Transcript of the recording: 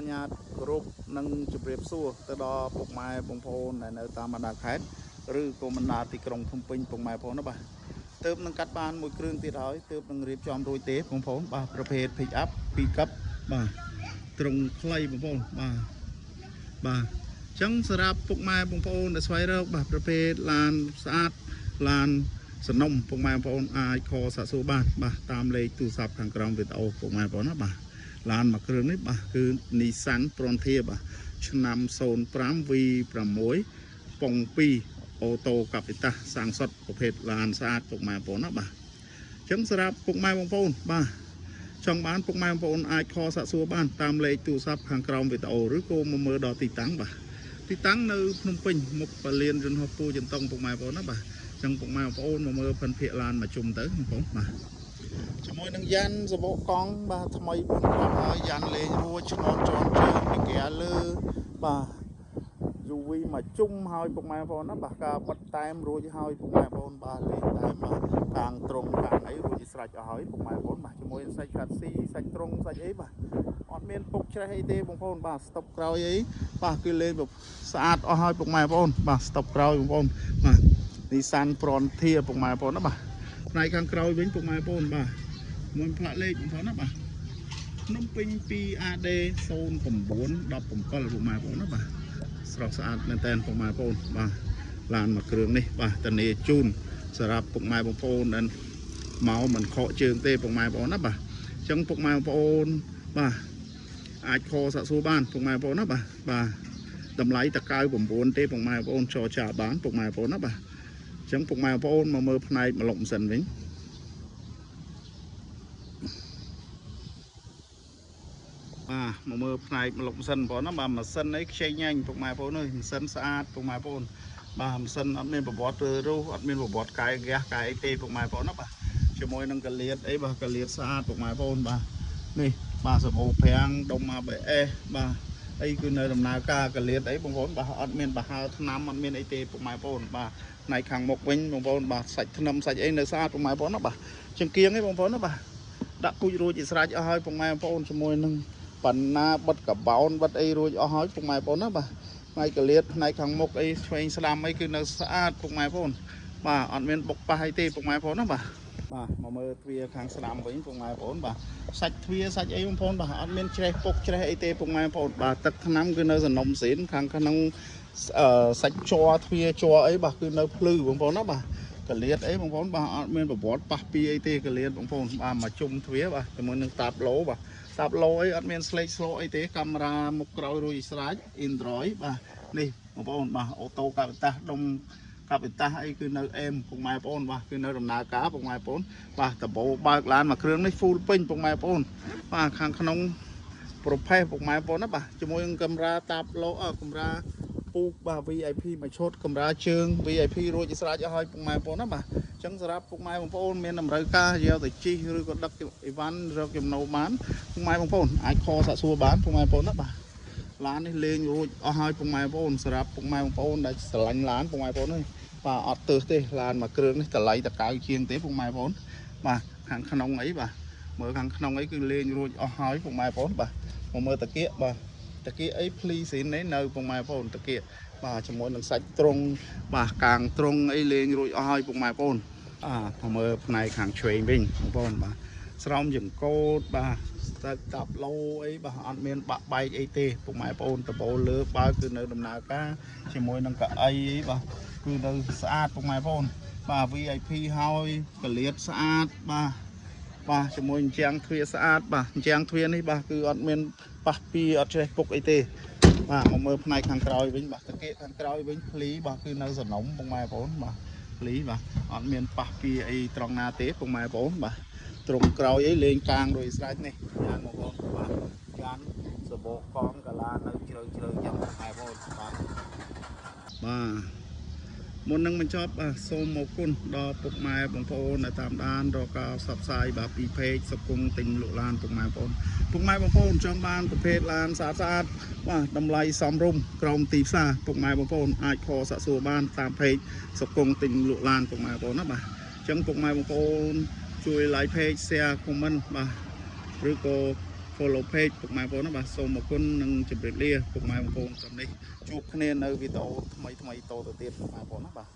ញ្ញាតគោរពនិងជម្រាបសួរទៅដល់ពុកម៉ែបងប្អូនដែលនៅតាមបណ្ដាខេត្តឬក៏បណ្ដាទីក្រុងភ្នំពេញពុកម៉ែបងប្អូនណាបាទទើបនឹងកាត់បានមួយគ្រឿងទៀតហើយទើបនឹងរៀបចំរួចទេបងប្អូនបាទប្រភេទ pick up 2កັບបាទត្រង់ខ្លីបងប្អូនបាទចឹងសម្រាប់ពុកម៉ែបងប្អូនដែលស្វែងរកបាទប្រភេទឡានស្អាតឡានសំណុំពុកម៉ែបងប្អូនអាចខលសាកសួរបានបាទតាមលេខទូរស័ព្ទខាងក្រោមវីដេអូពុកម៉ែបងប្អូនណាបាទឡានមួយគ្រឿងនេះបាទគឺ Nissan Frontier បាទឆ្នាំ05 V6 ពង2អូតូកាពីតាសាំងសុតប្រភេទឡានស្អាតពុកម៉ែបងប្អូនណាបាទចឹងសម្រាប់ពុកម៉ែបងប្អូនបាទចង់បានពុកម៉ែបងប្អូនអាចខលសាកសួរបានតាមលេខទូរស័ព្ទខាងក្រោមវីដេអូឬក៏មកមើលដល់ទីតាំងបាទទីតាំងនៅភ្នំពេញមុខពលានយន្តហោះពូចន្ទង់ពុកម៉ែបងប្អូនណាបាទចឹងពុកម៉ែបងប្អូនមកមើលភិនភាគឡានមកជុំទៅបងប្អូនបាទជាមួយនឹងយ៉ាន់សបកកង់បាទថ្មី4គ្រាប់ហើយយ៉ាន់លេងរួចឆ្លងជន់ជើងពីកែលើបាទយូវីមកជុំហើយពុកម៉ែបងប្អូនណាបាទការបិទតែមរួចហើយពុកម៉ែបងប្អូនបាទលេងតែមបាទកាងត្រង់កាងអីរួចស្រេចអស់ហើយពុកម៉ែបងប្អូនបាទជាមួយសាច់ខាត់ស៊ីសាច់ត្រង់សាច់អីបាទអត់មានពុកច្រេះអីទេបងប្អូនបាទស្តុបក្រោយអីបាទគឺលេងស្អាតអស់ហើយពុកម៉ែបងប្អូនបាទស្តុបក្រោយបងប្អូនបាទ Nissan Frontier ពុកម៉ែបងប្អូនណាបាទផ្នែកខាងក្រោយវិញពុកម៉ែបងប្អូនបាទមួយផ្លាកលេខបងប្អូនណាបាទភ្នំពេញ 2AD 0917ពុកម៉ែបងប្អូនណាបាទស្រស់ស្អាតមែនតើពុកម៉ែបងប្អូនបាទឡានមួយគ្រឿងនេះបាទធានាជូនសម្រាប់ពុកម៉ែបងប្អូនដែលមកមិនខកជើងទេពុកម៉ែបងប្អូនណាបាទអញ្ចឹងពុកម៉ែបងប្អូនបាទអាចខសាកសួរបានពុកម៉ែបងប្អូនណាបាទតម្លៃតកៅ9ទេពុកម៉ែបងប្អូនចរចាបានពុកម៉ែបងប្អូនណាបាទអញ្ចឹងពុកម៉ែបងប្អូនមកមើលផ្នែកម៉ាឡុកម៉ាស៊ីនវិញបាទមកមើលផ្នែកម៉ាឡុកម៉ាស៊ីនបងប្អូនណាបាទម៉ាស៊ីនអីខ្ចីញ៉ាញ់ពុកម៉ែបងប្អូនអើយម៉ាស៊ីនស្អាតពុកម៉ែបងប្អូនបាទម៉ាស៊ីនអត់មានប្រវត្តិរស់អត់មានប្រវត្តិកាយហ្គាសកាយអីទេពុកម៉ែបងប្អូនណាបាទជាមួយនឹងកាលៀតអីបាទកាលៀតស្អាតពុកម៉ែបងប្អូនបាទនេះបាទសម្បូរប្រាំងដុំ ABS បាទអីគឺនៅដំណើរការកាលៀតអីបងប្អូនបាទអត់មានបហើថ្នាំអត់មានអីទេពុកម៉ែបងប្អូនបាទផ្នែកខាងមុខវិញបងប្អូនបាទសាច់ថ្នាំសាច់អីនៅស្អាតពុកម៉ែបងប្អូនណាបាទចង្គៀងអីបងប្អូនណាបាទដាក់ពូជរួចជាស្រេចអស់ហើយពុកម៉ែបងប្អូនជាមួយនឹងបណ្ណាបិទកបោនបិទអីរួចអស់ហើយពុកម៉ែបងប្អូនណាបាទផ្នែកកាលៀតផ្នែកខាងមុខអីឆ្វេងស្ដាំអីគឺនៅស្អាតពុកម៉ែបងប្អូនបាទអត់មានបុកប៉ះអីទេពុកម៉ែបងប្អូនណាបាទមកមើលទ្វារខាងស្ដាំវិញពុកម៉ែបងប្អូនបាទសាច់ទ្វារសាច់អីបងប្អូនបាទអត់មានច្រេះពុកច្រេះអីទេពុកម៉ែបងប្អូនបាទទឹកថ្នាំគឺនៅសំណុំស៊ីនខាងក្នុងសាច់ជ័រទ្វារជ័រអីបាទគឺនៅភ្លឺបងប្អូនណាបាទកលៀតអីបងប្អូនបាទអត់មានប្រវត្តិប៉ះពីអីទេកលៀតបងប្អូនបាទមកជុំទ្វារបាទជាមួយនឹងតាបឡូបាទតាបឡូអីអត់មានស្លេកស្លោអីទេកាមេរ៉ាមុខក្រោយរួចស្រេច Android បាទនេះបងប្អូនបាទអូតូកាបតាសដុំកាបតាសអីគឺនៅអេមពុកម៉ែបងប្អូនបាទគឺនៅដំណើរការពុកម៉ែបងប្អូនបាទដបោបើកឡានមួយគ្រឿងនេះ full ពេញពុកម៉ែបងប្អូនបាទខាងក្នុងប្រភេទពុកម៉ែបងប្អូនណាបាទជាមួយនឹងកាមេរ៉ាតាបឡូកាមេរ៉ាពូកបាទ VIP មួយឈុតកាមេរ៉ាជើង VIP រួចស្រេចអស់ហើយពុកម៉ែបងប្អូនណាបាទអញ្ចឹងសម្រាប់ពុកម៉ែបងប្អូនមានតម្រូវការយកទៅជិះឬក៏ដឹកអីវ៉ាន់រកចំណូលបានពុកម៉ែបងប្អូនអាចខលសាកសួរបានពុកម៉ែបងប្អូនណាបាទឡាននេះលេងរួចអស់ហើយពុកម៉ែបងប្អូនសម្រាប់ពុកម៉ែបងប្អូនដែលស្រឡាញ់ឡានពុកម៉ែបងប្អូននេះបាទអត់ទើសទេឡានមួយគ្រឿងនេះតម្លៃតកៅជាងទេពុកម៉ែបងប្អូនបាទខាងក្នុងអីបាទមើលខាងក្នុងអីគឺលេងរួចអស់ហើយពុកម៉ែបងប្អូនបាទមកមើលតាគៀកបាទតាគៀកអីភ្លីស៊ីននេះនៅពុកម៉ែបងប្អូនតាគៀកបាទជាមួយនឹងសាច់ត្រង់បាទកាងត្រង់អីលេងរួចអស់ហើយពុកម៉ែបងប្អូនមកមើលផ្នែកខាងឆ្វេងវិញបងប្អូនបាទស្រោមចង្កូតបាទទឹកតាប់ឡូអីបាទអត់មានបាក់បែកអីទេពុកម៉ែបងប្អូនដបូលលើបើគឺនៅដំណើរការជាមួយនឹងកៅអីអីបាទគឺនៅស្អាតពុកម៉ែបងប្អូនបាទ VIP ហើយកលៀតស្អាតបាទជាមួយអញ្ចាំងទ្វារស្អាតបាទអញ្ចាំងទ្វារនេះបាទគឺអត់មានប៉ះពីអត់ច្រេះពុកអីទេបាទមកមើលផ្នែកខាងក្រោយវិញបាទតាគៀកខាងក្រោយវិញភ្លីបាទគឺនៅសំណុំពុកម៉ែបងប្អូនបាទភ្លីបាទអត់មានប៉ះពីអីត្រង់ណាទេពុកម៉ែបងប្អូនបាទត្រង់ក្រោយអីលេងកាងរួចស្រេចនេះយ៉ានបងប្អូនបាទយ៉ានសបកកងកាឡានៅជ្រៅយ៉ាងពុកម៉ែបងប្អូនបាទមុននឹងបញ្ចប់សូមអរគុណដល់ពុកម៉ែបងប្អូនដែលតាមដានរកការផ្សព្វផ្សាយបាទពីเพจសុគង្គទិញលក់ឡានពុកម៉ែបងប្អូនបងប្អូនចង់បានប្រភេទឡានស្អាតបាទតម្លៃសមរម្យក្រោមទីផ្សារពុកម៉ែបងប្អូនអាចខលសាកសួរបានតាមเพจសុគង្គទិញលក់ឡានពុកម៉ែបងប្អូនណាបាទអញ្ចឹងពុកម៉ែបងប្អូនជួយ like page share comment បាទឬក៏ follow page ពុកម៉ែបងប្អូនណាបាទសូមអរគុណនិងជម្រាបលាពុកម៉ែបងប្អូនតាមនេះជួបគ្នានៅវីដេអូថ្មីតទៅទៀតពុកម៉ែបងប្អូនណាបាទ